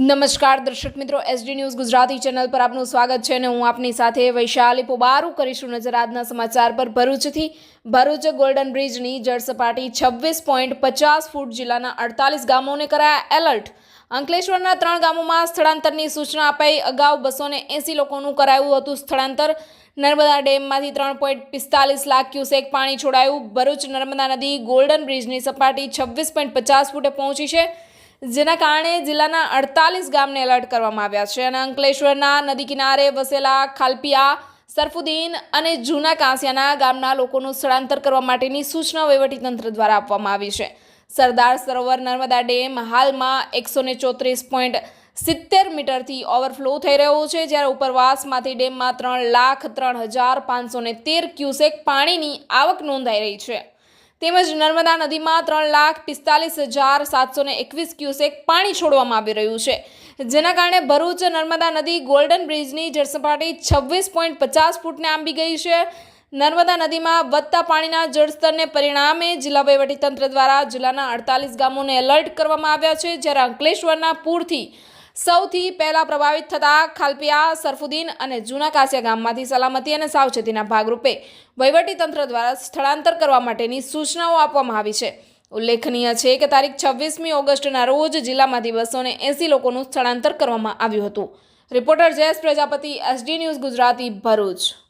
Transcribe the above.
નમસ્કાર દર્શક મિત્રો, એસડી ન્યૂઝ ગુજરાતી ચેનલ પર આપનું સ્વાગત છે અને હું આપની સાથે વૈશાલી પોબારું કરીશું નજર આજના સમાચાર પર। ભરૂચ ગોલ્ડન બ્રિજની જળ સપાટી 26.50 ફૂટ। જિલ્લાના 48 ગામોને કરાયા એલર્ટ। અંકલેશ્વરના 3 ગામોમાં સ્થળાંતરની સૂચના અપાઈ। અગાઉ 280 લોકોનું કરાયું હતું સ્થળાંતર। નર્મદા ડેમમાંથી 3.45 લાખ ક્યુસેક પાણી છોડાયું। ભરૂચ નર્મદા નદી ગોલ્ડન બ્રિજની સપાટી 26.50 ફૂટે પહોંચી છે, જેના કારણે જિલ્લાના 48 ગામને એલર્ટ કરવામાં આવ્યા છે અને અંકલેશ્વરના નદી કિનારે વસેલા ખાલપિયા, સરફુદ્દીન અને જૂના કાંસિયાના ગામના લોકોનું સ્થળાંતર કરવા માટેની સૂચના વહીવટીતંત્ર દ્વારા આપવામાં આવી છે। સરદાર સરોવર નર્મદા ડેમ હાલમાં 134.70 મીટરથી ઓવરફ્લો થઈ રહ્યો છે, જ્યારે ઉપરવાસમાંથી ડેમમાં 3,03,513 ક્યુસેક પાણીની આવક નોંધાઈ રહી છે। તેમજ નર્મદા નદીમાં 3,45,721 ક્યુસેક પાણી છોડવામાં આવી રહ્યું છે, જેના કારણે ભરૂચ નર્મદા નદી ગોલ્ડન બ્રિજની જળસપાટી 26.50 ફૂટને આંબી ગઈ છે। નર્મદા નદીમાં વધતા પાણીના જળસ્તરને પરિણામે જિલ્લા વહીવટીતંત્ર દ્વારા જિલ્લાના 48 ગામોને એલર્ટ કરવામાં આવ્યા છે, જ્યારે અંકલેશ્વરના પૂરથી સૌથી પહેલા પ્રભાવિત થતા ખાલપિયા, સરફુદ્દીન અને જૂના કાંસિયા ગામમાંથી સલામતી અને સાવચેતીના ભાગરૂપે વહીવટીતંત્ર દ્વારા સ્થળાંતર કરવા માટેની સૂચનાઓ આપવામાં આવી છે। ઉલ્લેખનીય છે કે તારીખ 26મી ઓગસ્ટના રોજ જિલ્લામાંથી 280 લોકોનું સ્થળાંતર કરવામાં આવ્યું હતું। Reporter Jayesh Prajapati, SD news Gujarati, Bharuch.